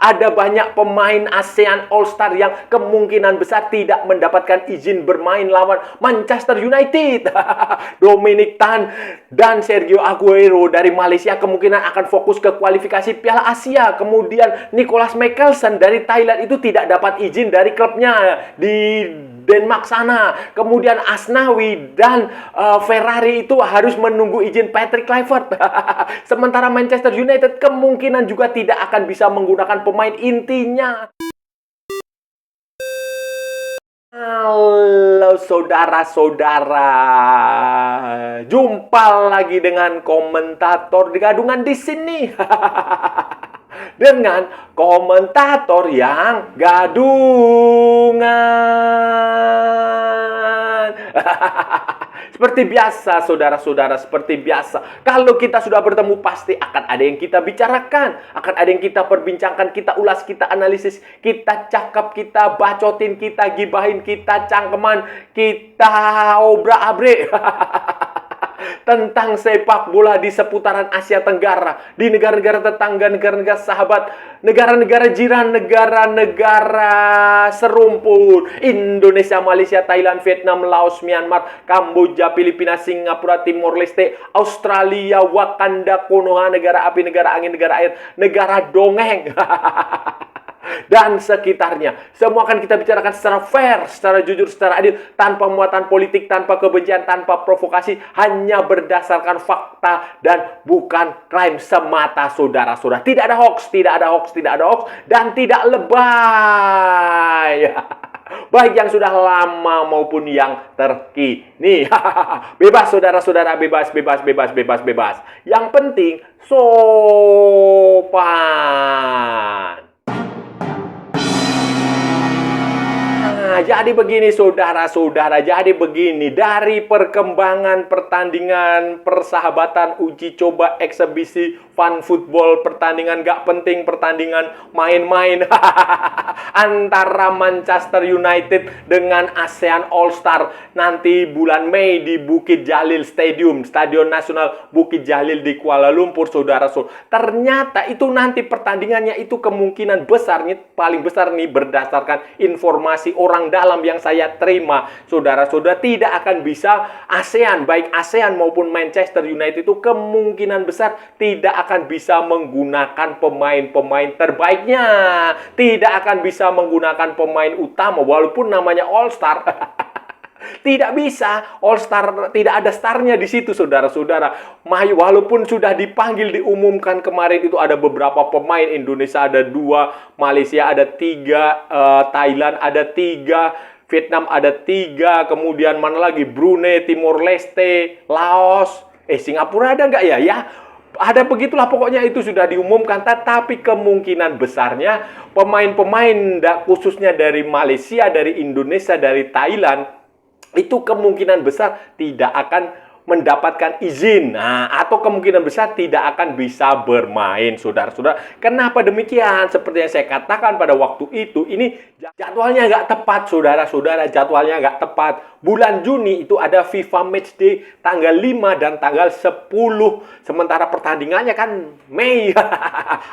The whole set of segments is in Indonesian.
Ada banyak pemain ASEAN All-Star yang kemungkinan besar tidak mendapatkan izin bermain lawan Manchester United. Dominic Tan dan Sergio Aguero dari Malaysia kemungkinan akan fokus ke kualifikasi Piala Asia. Kemudian Nicolas Mikkelsen dari Thailand itu tidak dapat izin dari klubnya di Denmark sana. Kemudian Asnawi dan Ferrari itu harus menunggu izin Patrick Kluivert. Sementara Manchester United kemungkinan juga tidak akan bisa menggunakan pemain intinya. Halo saudara-saudara, jumpa lagi dengan komentator di gadungan di sini. Dengan komentator yang gadungan. Seperti biasa, saudara-saudara, seperti biasa. Kalau kita sudah bertemu, pasti akan ada yang kita bicarakan. Akan ada yang kita perbincangkan, kita ulas, kita analisis, kita cakap, kita bacotin, kita gibahin, kita cangkeman, kita obrak-abrik. Tentang sepak bola di seputaran Asia Tenggara, di negara-negara tetangga, negara-negara sahabat, negara-negara jiran, negara-negara serumpun, Indonesia, Malaysia, Thailand, Vietnam, Laos, Myanmar, Kamboja, Filipina, Singapura, Timor Leste, Australia, Wakanda, Konoha, negara api, negara angin, negara air, negara dongeng. Dan sekitarnya. Semua akan kita bicarakan secara fair, secara jujur, secara adil, tanpa muatan politik, tanpa kebencian, tanpa provokasi, hanya berdasarkan fakta dan bukan klaim semata, saudara-saudara. Tidak ada hoax, tidak ada hoax, tidak ada hoax, dan tidak lebay. Baik yang sudah lama maupun yang terkini. Bebas, saudara-saudara, bebas, bebas, bebas, bebas, bebas. Yang penting, sopan. Nah, jadi begini saudara-saudara, jadi begini, dari perkembangan pertandingan persahabatan, uji coba, eksebisi, fun football, pertandingan gak penting, pertandingan main-main antara Manchester United dengan ASEAN All-Star nanti bulan Mei di Bukit Jalil Stadium, Stadion Nasional Bukit Jalil di Kuala Lumpur, saudara-saudara. Ternyata itu nanti pertandingannya itu kemungkinan besarnya, paling besar nih berdasarkan informasi orang dalam yang saya terima, saudara-saudara, tidak akan bisa ASEAN, baik ASEAN maupun Manchester United itu kemungkinan besar tidak akan bisa menggunakan pemain-pemain terbaiknya, tidak akan bisa menggunakan pemain utama walaupun namanya All Star. Tidak bisa, All Star tidak ada starnya di situ, saudara-saudara. Walaupun sudah dipanggil, diumumkan kemarin itu ada beberapa pemain, Indonesia ada 2, Malaysia ada 3, Thailand ada 3, Vietnam ada 3, kemudian mana lagi? Brunei, Timor Leste, Laos, Singapura ada nggak ya? Ya, ada begitulah pokoknya itu sudah diumumkan, tetapi kemungkinan besarnya pemain-pemain khususnya dari Malaysia, dari Indonesia, dari Thailand itu kemungkinan besar tidak akan mendapatkan izin. Nah, atau kemungkinan besar tidak akan bisa bermain, saudara-saudara. Kenapa demikian? Seperti yang saya katakan pada waktu itu, ini jadwalnya nggak tepat, saudara-saudara. Jadwalnya nggak tepat. Bulan Juni itu ada FIFA Matchday tanggal 5 dan tanggal 10. Sementara pertandingannya kan Mei,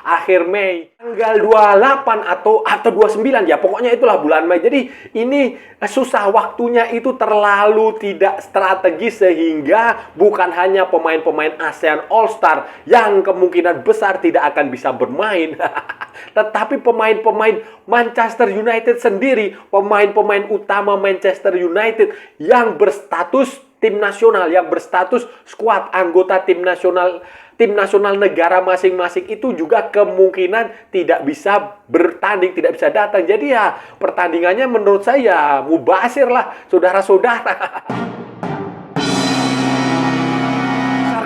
akhir Mei. Tanggal 28 atau 29 ya, pokoknya itulah bulan Mei. Jadi ini susah, waktunya itu terlalu tidak strategis sehingga bukan hanya pemain-pemain ASEAN All-Star yang kemungkinan besar tidak akan bisa bermain, tetapi pemain-pemain Manchester United sendiri, pemain-pemain utama Manchester United yang berstatus tim nasional, yang berstatus skuad anggota tim nasional negara masing-masing itu juga kemungkinan tidak bisa bertanding, tidak bisa datang. Jadi ya pertandingannya menurut saya mubazir lah, saudara-saudara.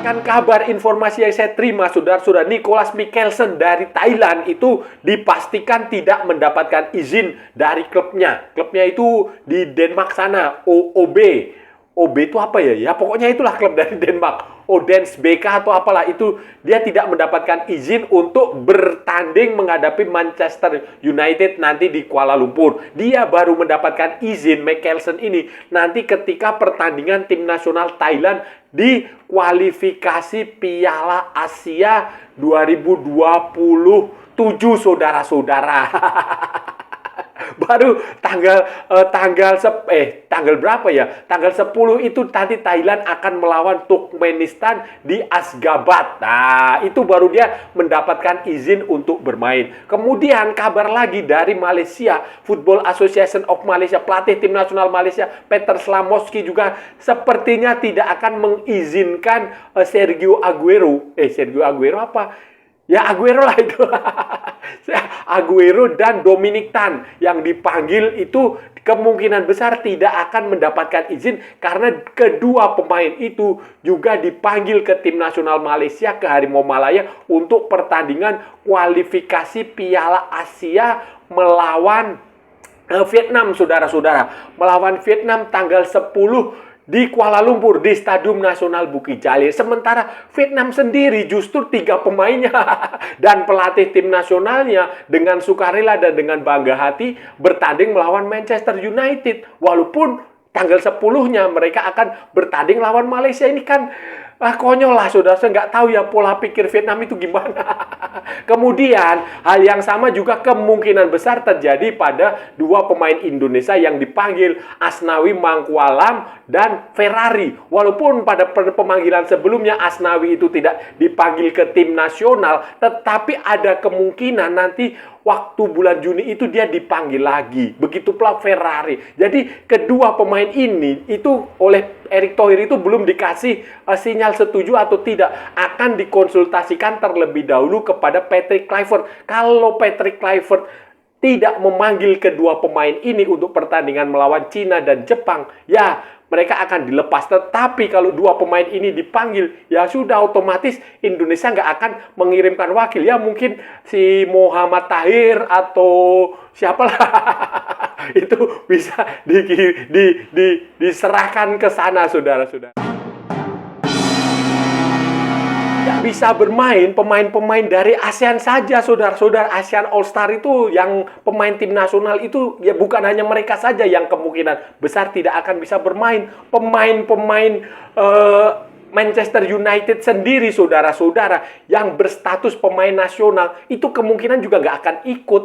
Berdasarkan kabar informasi yang saya terima, saudara-saudara, Nicolas Mikkelsen dari Thailand itu dipastikan tidak mendapatkan izin dari klubnya. Klubnya itu di Denmark sana, OB. OB itu apa ya? Ya pokoknya itulah klub dari Denmark. Odense BK atau apalah itu, dia tidak mendapatkan izin untuk bertanding menghadapi Manchester United nanti di Kuala Lumpur. Dia baru mendapatkan izin Mickelson ini nanti ketika pertandingan tim nasional Thailand di kualifikasi Piala Asia 2027, saudara-saudara. Baru tanggal berapa ya? Tanggal 10 itu nanti Thailand akan melawan Turkmenistan di Ashgabat. Nah, itu baru dia mendapatkan izin untuk bermain. Kemudian kabar lagi dari Malaysia, Football Association of Malaysia, pelatih tim nasional Malaysia Peter Slamovski juga sepertinya tidak akan mengizinkan Sergio Aguero. Sergio Aguero apa? Ya Aguero lah itu. Aguero dan Dominic Tan yang dipanggil itu kemungkinan besar tidak akan mendapatkan izin karena kedua pemain itu juga dipanggil ke tim nasional Malaysia, ke Harimau Malaya untuk pertandingan kualifikasi Piala Asia melawan Vietnam, saudara-saudara. Melawan Vietnam tanggal 10 di Kuala Lumpur, di Stadium Nasional Bukit Jalil. Sementara Vietnam sendiri justru 3 pemainnya dan pelatih tim nasionalnya dengan sukarela dan dengan bangga hati bertanding melawan Manchester United. Walaupun tanggal 10-nya mereka akan bertanding lawan Malaysia. Ini kan konyol lah, saudara. Saya nggak tahu ya pola pikir Vietnam itu gimana. Kemudian hal yang sama juga kemungkinan besar terjadi pada 2 pemain Indonesia yang dipanggil, Asnawi Mangkualam dan Ferrari. Walaupun pada pemanggilan sebelumnya Asnawi itu tidak dipanggil ke tim nasional, tetapi ada kemungkinan nanti waktu bulan Juni itu dia dipanggil lagi. Begitu pula Ferrari. Jadi kedua pemain ini itu oleh Erick Thohir itu belum dikasih sinyal setuju atau tidak. Akan dikonsultasikan terlebih dahulu kepada Patrick Kluivert. Kalau Patrick Kluivert tidak memanggil kedua pemain ini untuk pertandingan melawan Cina dan Jepang, ya mereka akan dilepas. Tetapi kalau 2 pemain ini dipanggil, ya sudah otomatis Indonesia nggak akan mengirimkan wakil. Ya mungkin si Muhammad Tahir atau siapalah itu bisa diserahkan ke sana, saudara-saudara. Bisa bermain pemain-pemain dari ASEAN saja, saudara-saudara. ASEAN All Star itu yang pemain tim nasional itu ya bukan hanya mereka saja yang kemungkinan besar tidak akan bisa bermain. Pemain-pemain Manchester United sendiri, saudara-saudara, yang berstatus pemain nasional itu kemungkinan juga nggak akan ikut.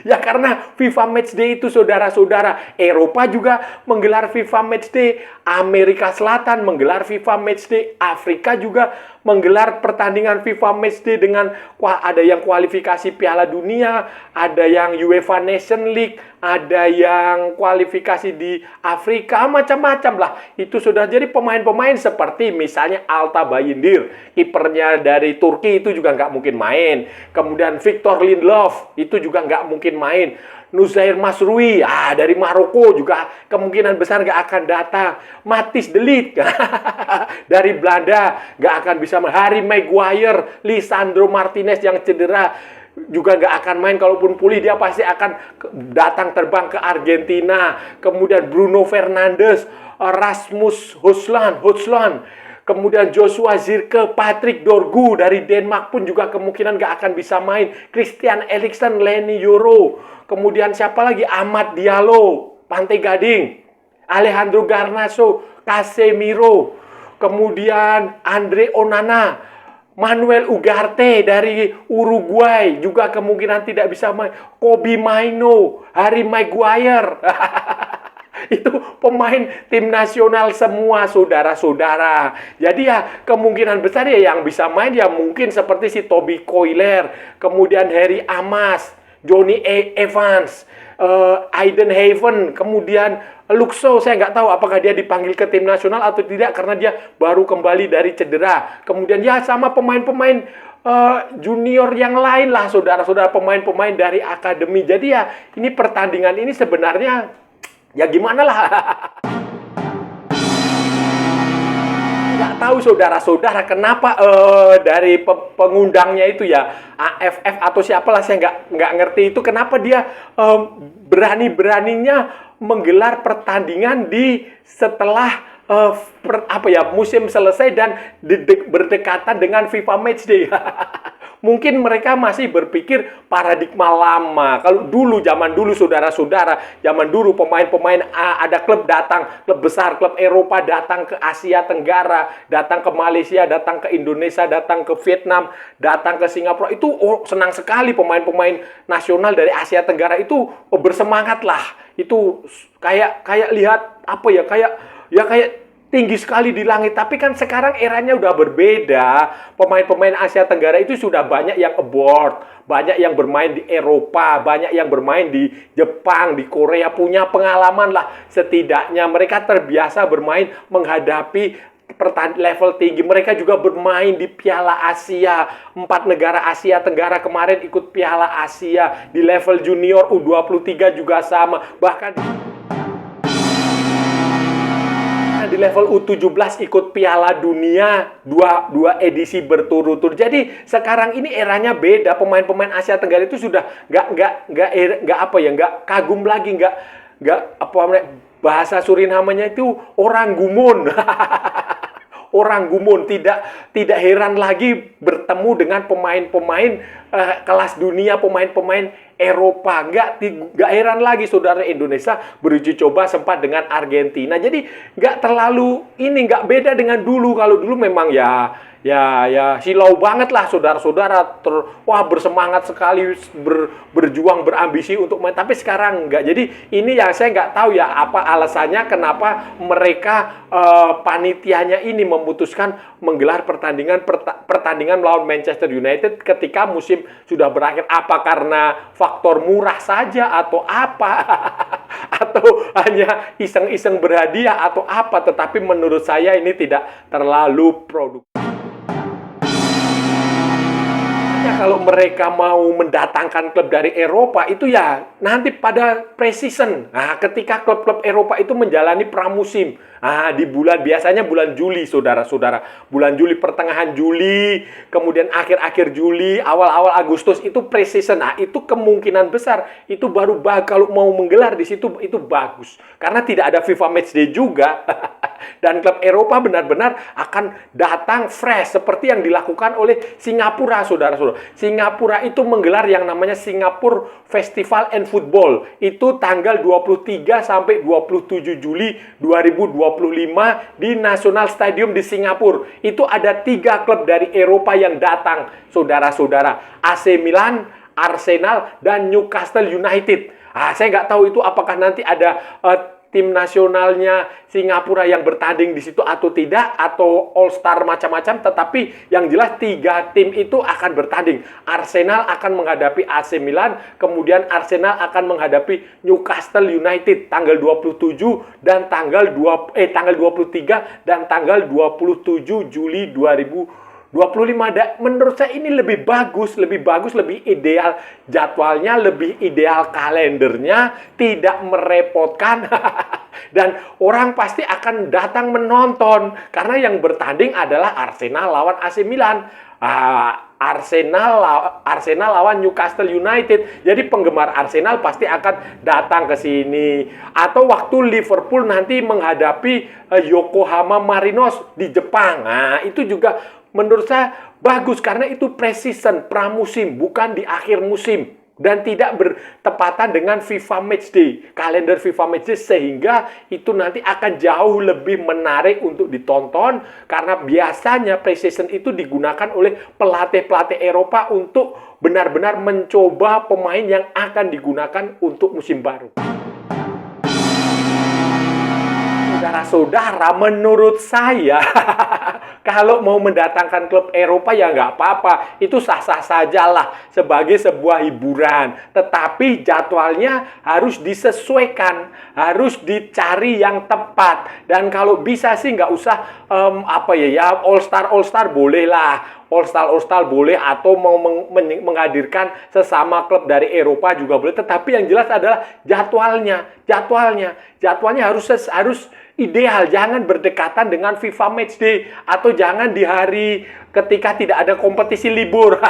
Ya karena FIFA Matchday itu, saudara-saudara. Eropa juga menggelar FIFA Matchday, Amerika Selatan menggelar FIFA Matchday, Afrika juga menggelar pertandingan FIFA Matchday dengan ada yang kualifikasi Piala Dunia, ada yang UEFA Nation League, ada yang kualifikasi di Afrika, macam-macam lah. Itu sudah jadi pemain-pemain seperti misalnya Alta Bayindir, kipernya dari Turki itu juga nggak mungkin main. Kemudian Victor Lindelof itu juga nggak mungkin main. Nusair Masrui dari Maroko juga kemungkinan besar nggak akan datang. Matthijs de Ligt dari Belanda nggak akan bisa main. Harry Maguire, Lisandro Martinez yang cedera juga nggak akan main. Kalaupun pulih dia pasti akan datang terbang ke Argentina. Kemudian Bruno Fernandes, Rasmus Højlund, kemudian Joshua Zirkzee, Patrick Dorgu dari Denmark pun juga kemungkinan nggak akan bisa main. Christian Eriksen, Leny Yoro, kemudian siapa lagi? Amad Diallo, Pantai Gading, Alejandro Garnacho, Casemiro, kemudian Andre Onana, Manuel Ugarte dari Uruguay juga kemungkinan tidak bisa main. Kobbie Mainoo, Harry Maguire. Itu pemain tim nasional semua, saudara-saudara. Jadi ya kemungkinan besar ya yang bisa main ya mungkin seperti si Toby Coiler, kemudian Harry Amas, Johnny Evans, Aiden Haven, kemudian Luxo. Saya nggak tahu apakah dia dipanggil ke tim nasional atau tidak karena dia baru kembali dari cedera. Kemudian ya sama pemain-pemain junior yang lain lah, saudara-saudara, pemain-pemain dari akademi. Jadi ya ini pertandingan ini sebenarnya ya gimana lah. Nggak tahu, saudara-saudara, kenapa dari pengundangnya itu ya AFF atau siapalah, saya nggak ngerti itu kenapa dia berani-beraninya menggelar pertandingan setelah eh, musim selesai dan berdekatan dengan FIFA Matchday. Mungkin mereka masih berpikir paradigma lama. Kalau dulu, zaman dulu saudara-saudara, zaman dulu pemain-pemain ada klub datang, klub besar, klub Eropa datang ke Asia Tenggara, datang ke Malaysia, datang ke Indonesia, datang ke Vietnam, datang ke Singapura. Itu senang sekali pemain-pemain nasional dari Asia Tenggara itu bersemangat lah. Itu kayak lihat kayak tinggi sekali di langit. Tapi kan sekarang eranya udah berbeda. Pemain-pemain Asia Tenggara itu sudah banyak yang abroad, banyak yang bermain di Eropa, banyak yang bermain di Jepang, di Korea, punya pengalaman lah. Setidaknya mereka terbiasa bermain menghadapi level tinggi. Mereka juga bermain di Piala Asia. 4 negara Asia Tenggara kemarin ikut Piala Asia. Di level junior U23 juga sama. Bahkan di level U17 ikut Piala Dunia dua edisi berturut-turut. Jadi sekarang ini eranya beda. Pemain-pemain Asia Tenggara itu sudah nggak kagum lagi, bahasa Surinamenya itu orang gumun. Orang gumun, tidak heran lagi bertemu dengan pemain-pemain kelas dunia, pemain-pemain Eropa. Nggak heran lagi saudara Indonesia beruji coba sempat dengan Argentina. Jadi nggak beda dengan dulu. Kalau dulu memang ya silau banget lah saudara-saudara, bersemangat sekali, berjuang, berambisi untuk main. Tapi sekarang enggak. Jadi ini yang saya nggak tahu ya apa alasannya kenapa mereka panitianya ini memutuskan menggelar pertandingan melawan Manchester United ketika musim sudah berakhir. Apa karena faktor murah saja atau apa? Atau hanya iseng-iseng berhadiah atau apa? Tetapi menurut saya ini tidak terlalu produktif. Kalau mereka mau mendatangkan klub dari Eropa itu ya nanti pada pre-season. Nah, ketika klub-klub Eropa itu menjalani pramusim. Di biasanya bulan Juli, saudara-saudara. Bulan Juli, pertengahan Juli, kemudian akhir-akhir Juli, awal-awal Agustus itu pre-season. Nah, itu kemungkinan besar itu baru kalau mau menggelar di situ itu bagus. Karena tidak ada FIFA Matchday juga. Dan klub Eropa benar-benar akan datang fresh seperti yang dilakukan oleh Singapura, saudara-saudara. Singapura itu menggelar yang namanya Singapore Festival and Football. Itu tanggal 23 sampai 27 Juli 2025 di National Stadium di Singapura. Itu ada 3 klub dari Eropa yang datang, saudara-saudara. AC Milan, Arsenal, dan Newcastle United. Saya nggak tahu itu apakah nanti ada tim nasionalnya Singapura yang bertanding di situ atau tidak, atau All Star macam-macam, tetapi yang jelas 3 tim itu akan bertanding. Arsenal akan menghadapi AC Milan, kemudian Arsenal akan menghadapi Newcastle United tanggal 27 dan tanggal 23 dan tanggal 27 Juli 2025. Menurut saya ini lebih bagus, lebih ideal jadwalnya, lebih ideal kalendernya, tidak merepotkan. Dan orang pasti akan datang menonton karena yang bertanding adalah Arsenal lawan AC Milan. Arsenal lawan Newcastle United. Jadi penggemar Arsenal pasti akan datang ke sini. Atau waktu Liverpool nanti menghadapi Yokohama Marinos di Jepang. Nah, itu juga menurut saya bagus karena itu pre-season, pramusim, bukan di akhir musim. Dan tidak bertepatan dengan FIFA Matchday, kalender FIFA Matchday, sehingga itu nanti akan jauh lebih menarik untuk ditonton karena biasanya pre-season itu digunakan oleh pelatih-pelatih Eropa untuk benar-benar mencoba pemain yang akan digunakan untuk musim baru. Saudara-saudara, menurut saya kalau mau mendatangkan klub Eropa ya nggak apa-apa. Itu sah-sah sajalah sebagai sebuah hiburan. Tetapi jadwalnya harus disesuaikan, harus dicari yang tepat. Dan kalau bisa sih nggak usah All-Star boleh lah. All-Star boleh, atau mau menghadirkan sesama klub dari Eropa juga boleh. Tetapi yang jelas adalah jadwalnya harus ideal. Jangan berdekatan dengan FIFA Matchday, atau jangan di hari ketika tidak ada kompetisi libur.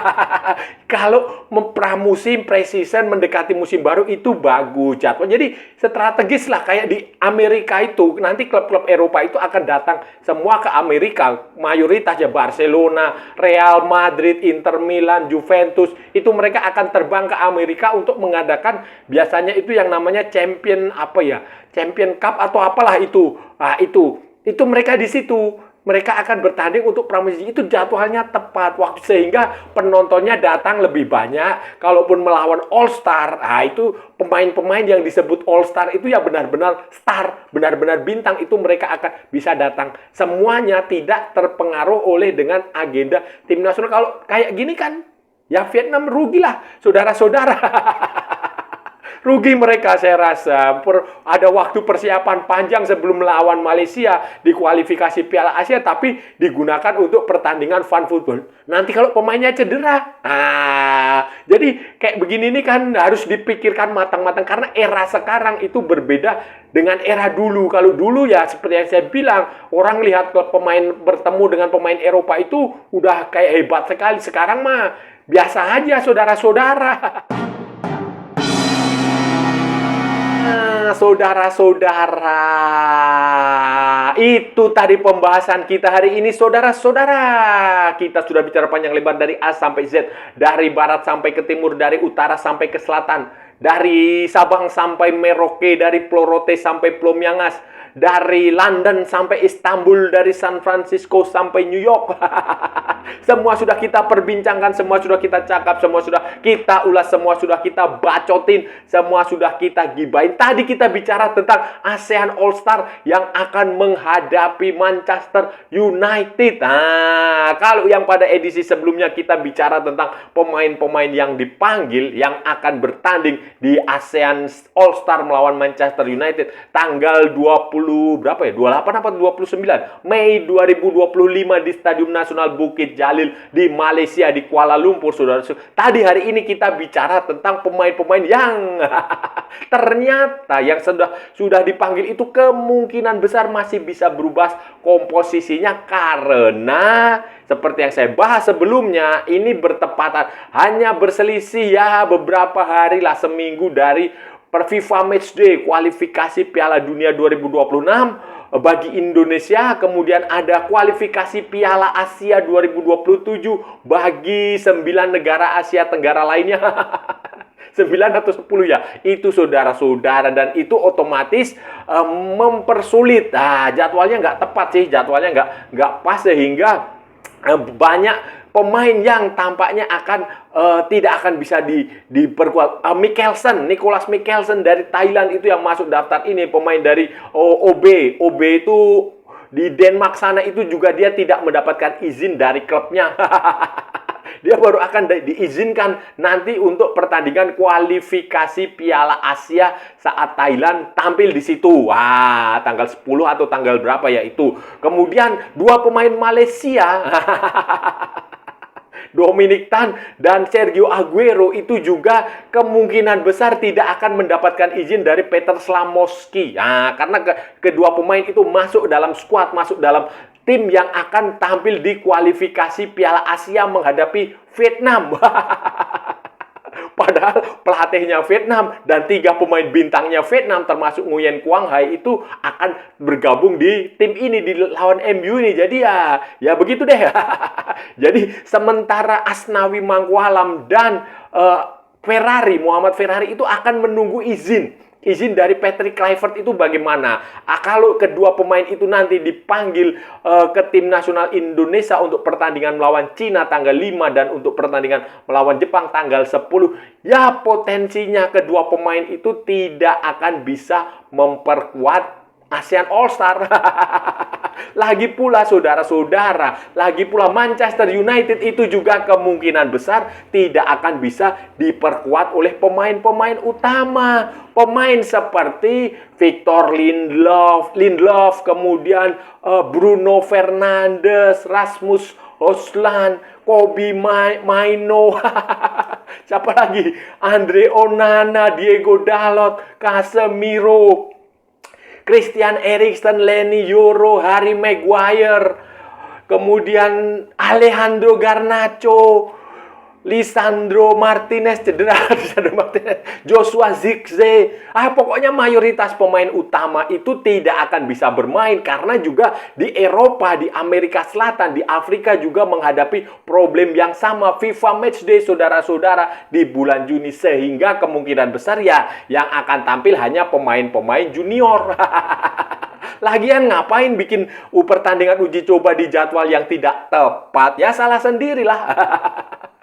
Kalau pramusim, pre-season, mendekati musim baru itu bagus jadwal. Jadi strategis lah kayak di Amerika itu. Nanti klub-klub Eropa itu akan datang semua ke Amerika. Mayoritasnya Barcelona, Real Madrid, Inter Milan, Juventus. Itu mereka akan terbang ke Amerika untuk mengadakan biasanya itu yang namanya Champion Champion Cup atau apalah itu. Nah, itu mereka di situ. Mereka akan bertanding untuk pramusim, itu jadwalnya tepat waktu sehingga penontonnya datang lebih banyak. Kalaupun melawan All Star, nah itu pemain-pemain yang disebut All Star itu ya benar-benar star, benar-benar bintang, itu mereka akan bisa datang. Semuanya tidak terpengaruh oleh dengan agenda tim nasional. Kalau kayak gini kan, ya Vietnam rugilah, saudara-saudara. Rugi mereka saya rasa. Ada waktu persiapan panjang sebelum melawan Malaysia di kualifikasi Piala Asia, tapi digunakan untuk pertandingan fun football. Nanti kalau pemainnya cedera, jadi kayak begini nih kan harus dipikirkan matang-matang karena era sekarang itu berbeda dengan era dulu. Kalau dulu ya seperti yang saya bilang, orang lihat klub pemain bertemu dengan pemain Eropa itu udah kayak hebat sekali. Sekarang mah biasa aja saudara-saudara. Saudara-saudara, itu tadi pembahasan kita hari ini, saudara-saudara. Kita sudah bicara panjang lebar dari A sampai Z, dari barat sampai ke timur, dari utara sampai ke selatan, dari Sabang sampai Merauke, dari Pulau Rote sampai Pulau Miangas, dari London sampai Istanbul, dari San Francisco sampai New York. Semua sudah kita perbincangkan, semua sudah kita cakap, semua sudah kita ulas, semua sudah kita bacotin, semua sudah kita gibahin. Tadi kita bicara tentang ASEAN All Star yang akan menghadapi Manchester United. Nah, kalau yang pada edisi sebelumnya kita bicara tentang pemain-pemain yang dipanggil yang akan bertanding di ASEAN All Star melawan Manchester United tanggal 28 apa 29 Mei 2025 di Stadium Nasional Bukit Jalil di Malaysia, di Kuala Lumpur, saudara. Tadi hari ini kita bicara tentang pemain-pemain yang ternyata yang sudah dipanggil itu kemungkinan besar masih bisa berubah komposisinya karena seperti yang saya bahas sebelumnya, ini bertepatan hanya berselisih ya beberapa hari lah, seminggu dari FIFA Matchday kualifikasi Piala Dunia 2026 bagi Indonesia, kemudian ada kualifikasi Piala Asia 2027 bagi 9 negara Asia Tenggara lainnya. 9 atau 10 ya, itu saudara-saudara, dan itu otomatis mempersulit. Jadwalnya nggak tepat sih, jadwalnya nggak pas sehingga banyak pemain yang tampaknya tidak akan bisa diperkuat. Nicolas Mikkelsen dari Thailand itu yang masuk daftar ini, pemain dari OB itu di Denmark sana, itu juga dia tidak mendapatkan izin dari klubnya. Dia baru akan diizinkan nanti untuk pertandingan kualifikasi Piala Asia saat Thailand tampil di situ. Tanggal 10 atau tanggal berapa ya itu. Kemudian 2 pemain Malaysia Dominic Tan dan Sergio Aguero itu juga kemungkinan besar tidak akan mendapatkan izin dari Peter Slamovski. Karena kedua pemain itu masuk dalam skuad, masuk dalam tim yang akan tampil di kualifikasi Piala Asia menghadapi Vietnam. Padahal pelatihnya Vietnam dan 3 pemain bintangnya Vietnam termasuk Nguyen Quang Hai itu akan bergabung di tim ini, di lawan MU ini. Jadi ya begitu deh. Jadi sementara Asnawi Mangkualam dan Muhammad Ferrari itu akan menunggu izin dari Patrick Kluivert itu bagaimana. Kalau kedua pemain itu nanti dipanggil ke tim nasional Indonesia untuk pertandingan melawan Cina tanggal 5 dan untuk pertandingan melawan Jepang tanggal 10, ya potensinya kedua pemain itu tidak akan bisa memperkuat ASEAN All Star. Lagi pula saudara-saudara, lagi pula Manchester United itu juga kemungkinan besar tidak akan bisa diperkuat oleh pemain-pemain utama. Pemain seperti Victor Lindelof, kemudian Bruno Fernandes, Rasmus Højlund, Kobbie Mainoo, siapa lagi? Andre Onana, Diego Dalot, Casemiro, Christian Eriksen, Leny Yoro, Harry Maguire, kemudian Alejandro Garnacho, Lisandro Martinez cedera, Joshua Zirkzee. Pokoknya mayoritas pemain utama itu tidak akan bisa bermain karena juga di Eropa, di Amerika Selatan, di Afrika juga menghadapi problem yang sama, FIFA Matchday saudara-saudara di bulan Juni, sehingga kemungkinan besar ya yang akan tampil hanya pemain-pemain junior. Lagian ngapain bikin pertandingan uji coba di jadwal yang tidak tepat? Ya salah sendirilah.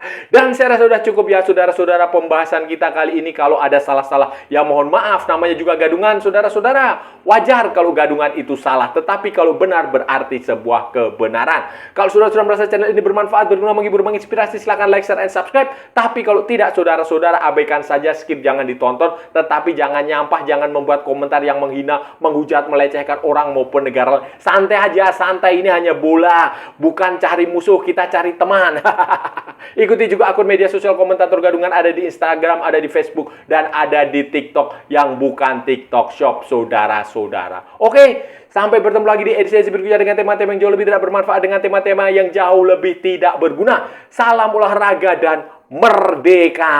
Dan saya rasa sudah cukup ya saudara-saudara pembahasan kita kali ini. Kalau ada salah-salah ya mohon maaf, namanya juga gadungan saudara-saudara. Wajar kalau gadungan itu salah, tetapi kalau benar berarti sebuah kebenaran. Kalau saudara-saudara merasa channel ini bermanfaat, berguna, menghibur, menginspirasi, silahkan like, share, and subscribe. Tapi kalau tidak saudara-saudara abaikan saja, skip, jangan ditonton. Tetapi jangan nyampah, jangan membuat komentar yang menghina, menghujat, melecehkan orang maupun negara. Santai aja, santai, ini hanya bola, bukan cari musuh, kita cari teman. Ikuti juga akun media sosial Komentator Gadungan, ada di Instagram, ada di Facebook, dan ada di TikTok yang bukan TikTok Shop, saudara-saudara. Oke, sampai bertemu lagi di edisi berikutnya dengan tema-tema yang jauh lebih tidak bermanfaat, dengan tema-tema yang jauh lebih tidak berguna. Salam olahraga dan merdeka!